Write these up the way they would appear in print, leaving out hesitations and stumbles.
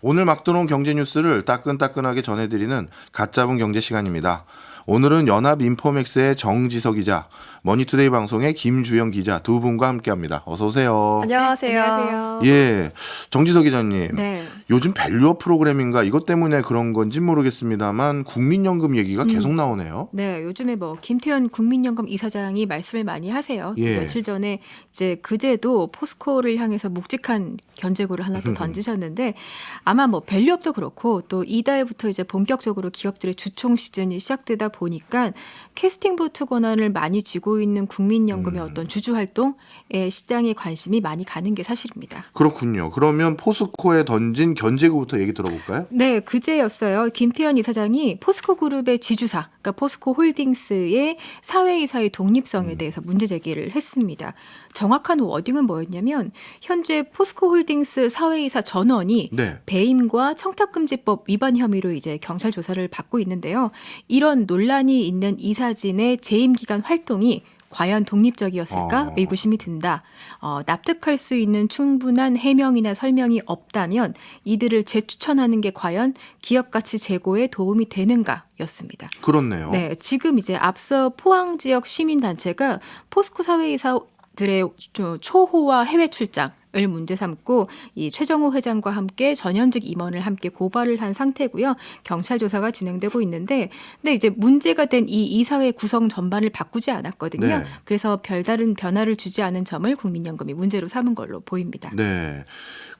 오늘 막 들어온 경제 뉴스를 따끈따끈하게 전해드리는 갓 잡은 경제 시간입니다. 오늘은 연합인포맥스의 정지석 기자, 머니투데이 방송의 김주영 기자 두 분과 함께합니다. 어서 오세요. 안녕하세요. 안녕하세요. 예, 정지석 기자님. 네. 요즘 밸류업 프로그램인가 이것 때문에 그런 건지 모르겠습니다만 국민연금 얘기가 계속 나오네요. 네, 요즘에 뭐 김태현 국민연금 이사장이 말씀을 많이 하세요. 예. 며칠 전에 이제 그제도 포스코를 향해서 묵직한 견제구를 하나 또 던지셨는데 아마 뭐 밸류업도 그렇고 또 이달부터 이제 본격적으로 기업들의 주총 시즌이 시작되다 보니까 캐스팅 보트 권한을 많이 쥐고 있는 국민연금의 어떤 주주 활동에 시장에 관심이 많이 가는 게 사실입니다. 그렇군요. 그러면 포스코에 던진 견제구부터 얘기 들어볼까요? 네, 그제였어요. 김태현 이사장이 포스코 그룹의 지주사, 그러니까 포스코 홀딩스의 사회이사의 독립성에 대해서 문제 제기를 했습니다. 정확한 워딩은 뭐였냐면 현재 포스코 홀딩스 사회이사 전원이 네. 배임과 청탁금지법 위반 혐의로 이제 경찰 조사를 받고 있는데요. 이런 논란이 있는 이사진의 재임 기간 활동이 과연 독립적이었을까 의구심이 든다. 납득할 수 있는 충분한 해명이나 설명이 없다면 이들을 재추천하는 게 과연 기업 가치 제고에 도움이 되는가였습니다. 그렇네요. 네, 지금 이제 앞서 포항 지역 시민단체가 포스코 사회이사들의 초호화 해외 출장 을 문제 삼고 이 최정호 회장과 함께 전현직 임원을 함께 고발을 한 상태고요. 경찰 조사가 진행되고 있는데, 근데 이제 문제가 된 이 이사회 구성 전반을 바꾸지 않았거든요. 네. 그래서 별다른 변화를 주지 않은 점을 국민연금이 문제로 삼은 걸로 보입니다. 네.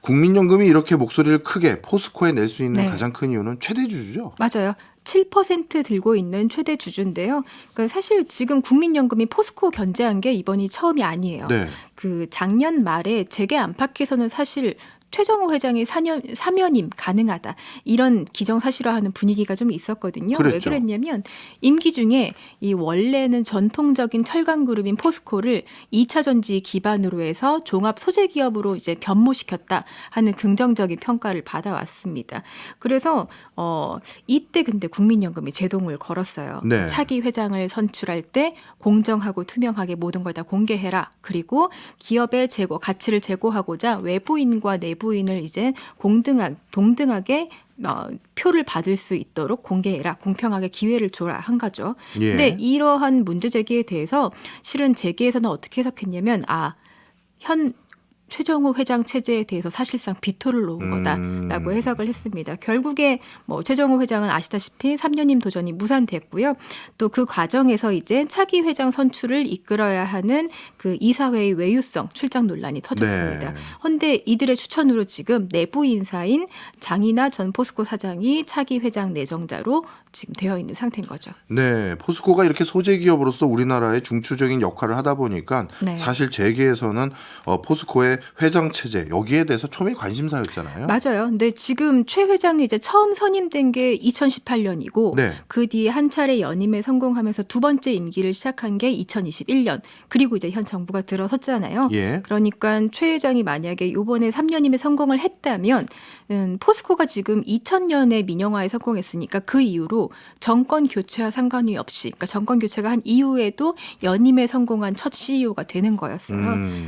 국민연금이 이렇게 목소리를 크게 포스코에 낼 수 있는 네. 가장 큰 이유는 최대 주주죠. 맞아요. 7% 들고 있는 최대 주주인데요. 그러니까 사실 지금 국민연금이 포스코 견제한 게 이번이 처음이 아니에요. 네. 그 작년 말에 재계 안팎에서는 사실 최정호 회장의 사면임 가능하다 이런 기정사실화하는 분위기가 좀 있었거든요. 왜 그랬죠. 그랬냐면 임기 중에 이 원래는 전통적인 철강 그룹인 포스코를 2차 전지 기반으로 해서 종합 소재 기업으로 이제 변모시켰다 하는 긍정적인 평가를 받아왔습니다. 그래서 이때 근데 국민연금이 제동을 걸었어요. 네. 차기 회장을 선출할 때 공정하고 투명하게 모든 걸 다 공개해라. 그리고 기업의 가치를 제고하고자 외부인과 내부인을 이제 동등하게 표를 받을 수 있도록 공개해라. 공평하게 기회를 줘라 한 거죠. 예. 근데 이러한 문제 제기에 대해서 실은 재계에서는 어떻게 해석했냐면 현 최정호 회장 체제에 대해서 사실상 비토를 놓은 거다라고 해석을 했습니다. 결국에 뭐 최정호 회장은 아시다시피 3년임 도전이 무산됐고요. 또 그 과정에서 이제 차기 회장 선출을 이끌어야 하는 그 이사회의 외유성 출장 논란이 터졌습니다. 그런데 네. 이들의 추천으로 지금 내부 인사인 장이나 전 포스코 사장이 차기 회장 내정자로 지금 되어 있는 상태인 거죠. 네, 포스코가 이렇게 소재 기업으로서 우리나라의 중추적인 역할을 하다 보니까 네. 사실 재계에서는 포스코의 회장 체제 여기에 대해서 초미의 관심사였잖아요. 맞아요. 근데 지금 최 회장이 이제 처음 선임된 게 2018년이고 네. 그 뒤에 한 차례 연임에 성공하면서 두 번째 임기를 시작한 게 2021년. 그리고 이제 현 정부가 들어섰잖아요. 예. 그러니까 최 회장이 만약에 이번에 3년임에 성공을 했다면 포스코가 지금 2000년에 민영화에 성공했으니까 그 이후로 정권 교체와 상관이 없이 그러니까 정권 교체가 한 이후에도 연임에 성공한 첫 CEO가 되는 거였어요.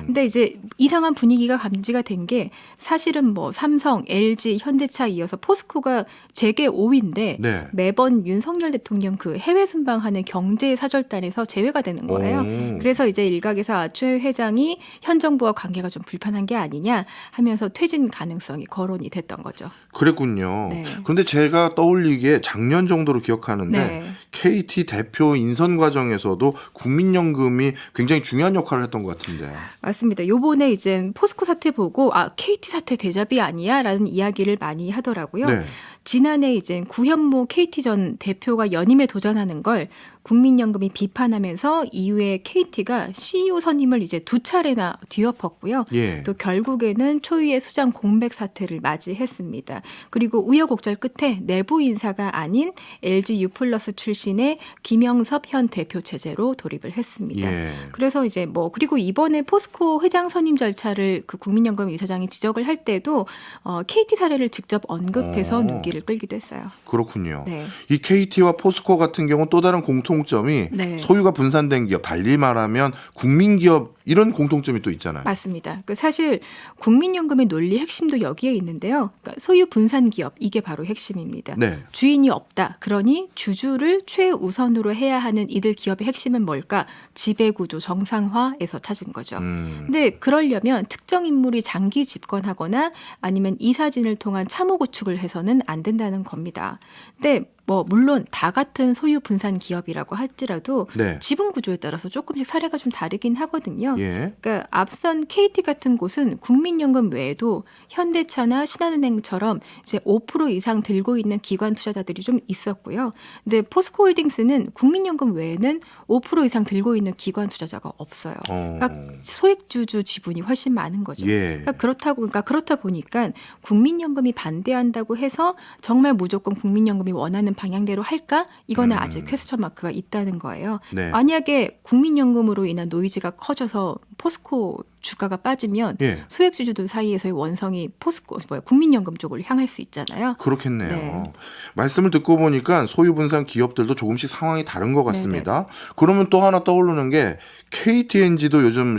근데 이제 이상한 분위기가 감지가 된 게 사실은 뭐 삼성, LG, 현대차 이어서 포스코가 재계 5위인데 네. 매번 윤석열 대통령 그 해외 순방하는 경제 사절단에서 제외가 되는 거예요. 오. 그래서 이제 일각에서 최 회장이 현 정부와 관계가 좀 불편한 게 아니냐 하면서 퇴진 가능성이 거론이 됐던 거죠. 그랬군요. 네. 그런데 제가 떠올리기에 작년 정도로 기억하는데 네. KT 대표 인선 과정에서도 국민연금이 굉장히 중요한 역할을 했던 것 같은데. 맞습니다. 요번에 이제 포스코 사태 보고 KT 사태 대접이 아니야라는 이야기를 많이 하더라고요. 네. 지난해 이제 구현모 KT 전 대표가 연임에 도전하는 걸 국민연금이 비판하면서 이후에 KT가 CEO 선임을 이제 두 차례나 뒤엎었고요. 예. 또 결국에는 초유의 수장 공백 사태를 맞이했습니다. 그리고 우여곡절 끝에 내부 인사가 아닌 LG U+ 출신의 김영섭 현 대표 체제로 돌입을 했습니다. 예. 그래서 이제 그리고 이번에 포스코 회장 선임 절차를 그 국민연금 이사장이 지적을 할 때도 KT 사례를 직접 언급해서 눈길을 끌기도 했어요. 그렇군요. 네. 이 KT와 포스코 같은 경우는 또 다른 공통 공통점이 네. 소유가 분산된 기업, 달리 말하면 국민기업 이런 공통점이 또 있잖아요. 맞습니다. 사실 국민연금의 논리 핵심도 여기에 있는데요. 그러니까 소유 분산 기업 이게 바로 핵심입니다. 네. 주인이 없다. 그러니 주주를 최우선으로 해야 하는 이들 기업의 핵심은 뭘까? 지배구조 정상화에서 찾은 거죠. 근데 그러려면 특정 인물이 장기 집권하거나 아니면 이사진을 통한 참호 구축을 해서는 안 된다는 겁니다. 근데 물론 다 같은 소유 분산 기업이라고 할지라도 네. 지분 구조에 따라서 조금씩 사례가 좀 다르긴 하거든요. 예. 그러니까 앞선 KT 같은 곳은 국민연금 외에도 현대차나 신한은행처럼 이제 5% 이상 들고 있는 기관 투자자들이 좀 있었고요. 근데 포스코홀딩스는 국민연금 외에는 5% 이상 들고 있는 기관 투자자가 없어요. 그러니까 소액주주 지분이 훨씬 많은 거죠. 예. 그러니까 그렇다 보니까 국민연금이 반대한다고 해서 정말 무조건 국민연금이 원하는 방향대로 할까? 이거는 아직 퀘스천 마크가 있다는 거예요. 네. 만약에 국민연금으로 인한 노이즈가 커져서 포스코 주가가 빠지면 예. 소액주주들 사이에서의 원성이 국민연금 쪽으로 향할 수 있잖아요. 그렇겠네요. 네. 말씀을 듣고 보니까 소유 분산 기업들도 조금씩 상황이 다른 것 같습니다. 그러면 또 하나 떠오르는 게 KTNG도 요즘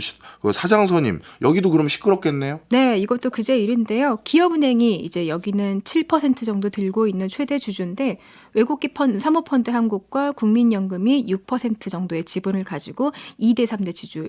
사장 선임 여기도 그럼 시끄럽겠네요. 네, 이것도 그제 일인데요. 기업은행이 이제 여기는 7% 정도 들고 있는 최대 주주인데 외국기 사모펀드 한국과 국민연금이 6% 정도의 지분을 가지고 2대 3대 주주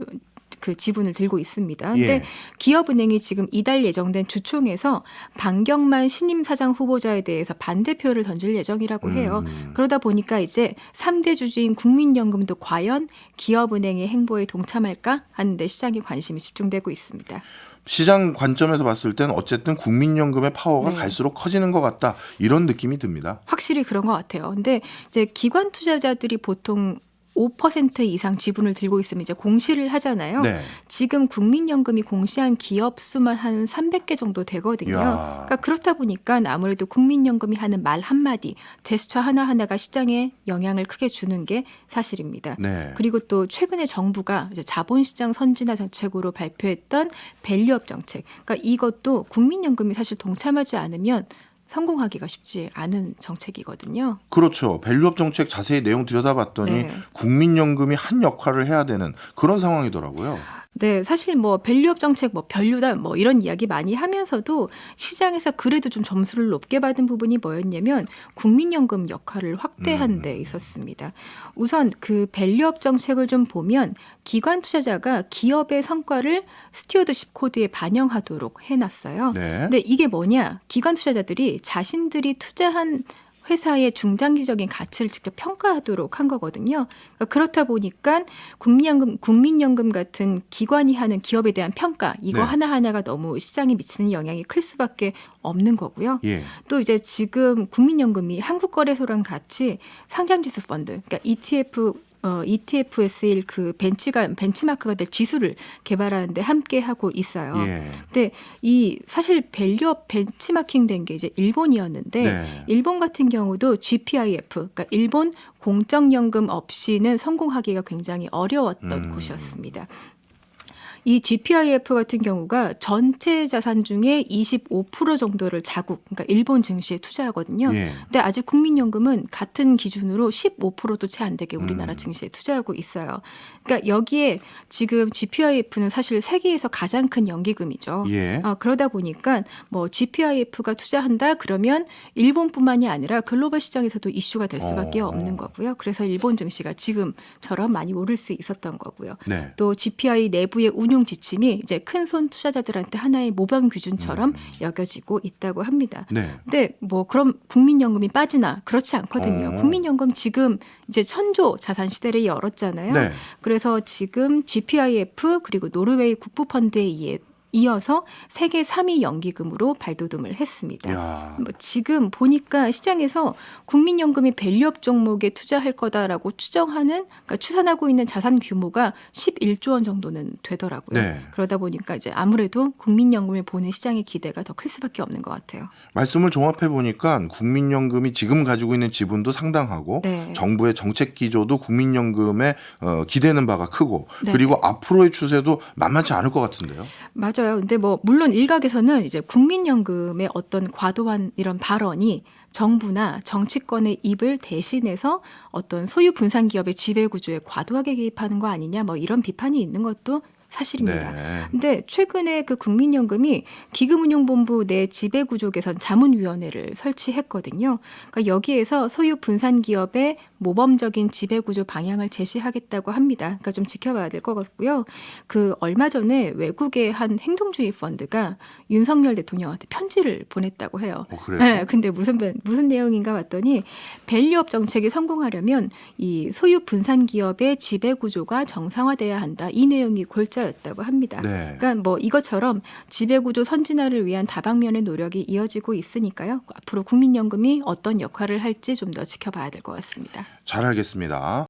지분을 들고 있습니다. 근데 예. 기업은행이 지금 이달 예정된 주총에서 방경만 신임 사장 후보자에 대해서 반대표를 던질 예정이라고 해요. 그러다 보니까 이제 3대 주주인 국민연금도 과연 기업은행의 행보에 동참할까 하는데 시장의 관심이 집중되고 있습니다. 시장 관점에서 봤을 때는 어쨌든 국민연금의 파워가 네. 갈수록 커지는 것 같다. 이런 느낌이 듭니다. 확실히 그런 것 같아요. 근데 이제 기관 투자자들이 보통 5% 이상 지분을 들고 있으면 이제 공시를 하잖아요. 네. 지금 국민연금이 공시한 기업 수만 한 300개 정도 되거든요. 이야. 그러니까 그렇다 보니까 아무래도 국민연금이 하는 말 한마디, 제스처 하나하나가 시장에 영향을 크게 주는 게 사실입니다. 네. 그리고 또 최근에 정부가 이제 자본시장 선진화 정책으로 발표했던 밸류업 정책. 그러니까 이것도 국민연금이 사실 동참하지 않으면 성공하기가 쉽지 않은 정책이거든요. 그렇죠. 밸류업 정책 자세히 내용 들여다봤더니 네. 국민연금이 한 역할을 해야 되는 그런 상황이더라고요. 네, 사실 밸류업 정책, 별류다, 이런 이야기 많이 하면서도 시장에서 그래도 좀 점수를 높게 받은 부분이 뭐였냐면 국민연금 역할을 확대한 데 있었습니다. 우선 그 밸류업 정책을 좀 보면 기관 투자자가 기업의 성과를 스튜어드십 코드에 반영하도록 해놨어요. 네. 근데 이게 뭐냐? 기관 투자자들이 자신들이 투자한 회사의 중장기적인 가치를 직접 평가하도록 한 거거든요. 그러니까 그렇다 보니까 국민연금 같은 기관이 하는 기업에 대한 평가 이거 네. 하나하나가 너무 시장에 미치는 영향이 클 수밖에 없는 거고요. 예. 또 이제 지금 국민연금이 한국거래소랑 같이 상장지수 펀드, 그러니까 ETFS일 그 벤치마크가 될 지수를 개발하는데 함께 하고 있어요. 예. 근데 이 사실 밸류업 벤치마킹 된 게 이제 일본이었는데 네. 일본 같은 경우도 GPIF, 그러니까 일본 공적연금 없이는 성공하기가 굉장히 어려웠던 곳이었습니다. 이 GPIF 같은 경우가 전체 자산 중에 25% 정도를 그러니까 일본 증시에 투자하거든요. 예. 근데 아직 국민연금은 같은 기준으로 15%도 채 안 되게 우리나라 증시에 투자하고 있어요. 그러니까 여기에 지금 GPIF는 사실 세계에서 가장 큰 연기금이죠. 예. 그러다 보니까 GPIF가 투자한다 그러면 일본뿐만이 아니라 글로벌 시장에서도 이슈가 될 수밖에 없는 거고요. 그래서 일본 증시가 지금처럼 많이 오를 수 있었던 거고요. 네. 또 GPI 내부의 운용 지침이 이제 큰손 투자자들한테 하나의 모범 기준처럼 여겨지고 있다고 합니다. 네. 근데 그럼 국민연금이 빠지나 그렇지 않거든요. 국민연금 지금 이제 천조 자산 시대를 열었잖아요. 네. 그래서 지금 GPIF 그리고 노르웨이 국부펀드에 이어서 세계 3위 연기금으로 발돋움을 했습니다. 야. 지금 보니까 시장에서 국민연금이 밸류업 종목에 투자할 거다라고 그러니까 추산하고 있는 자산 규모가 11조 원 정도는 되더라고요. 네. 그러다 보니까 이제 아무래도 국민연금을 보는 시장의 기대가 더 클 수밖에 없는 것 같아요. 말씀을 종합해 보니까 국민연금이 지금 가지고 있는 지분도 상당하고 네. 정부의 정책 기조도 국민연금에 기대는 바가 크고 네. 그리고 앞으로의 추세도 만만치 않을 것 같은데요. 맞아요. 맞아요. 근데 뭐 물론 일각에서는 이제 국민연금의 어떤 과도한 이런 발언이 정부나 정치권의 입을 대신해서 어떤 소유 분산 기업의 지배 구조에 과도하게 개입하는 거 아니냐 뭐 이런 비판이 있는 것도 사실입니다. 네. 근데 최근에 그 국민연금이 기금운용본부 내 지배구조 개선 자문위원회를 설치했거든요. 그러니까 여기에서 소유 분산 기업의 모범적인 지배구조 방향을 제시하겠다고 합니다. 그러니까 좀 지켜봐야 될 것 같고요. 그 얼마 전에 외국의 한 행동주의 펀드가 윤석열 대통령한테 편지를 보냈다고 해요. 그래요? 네, 근데 무슨 내용인가 봤더니 밸류업 정책이 성공하려면 이 소유 분산 기업의 지배 구조가 정상화돼야 한다. 이 내용이 골자였다고 합니다. 네. 그러니까 뭐 이것처럼 지배 구조 선진화를 위한 다방면의 노력이 이어지고 있으니까요. 앞으로 국민연금이 어떤 역할을 할지 좀 더 지켜봐야 될 것 같습니다. 잘 알겠습니다.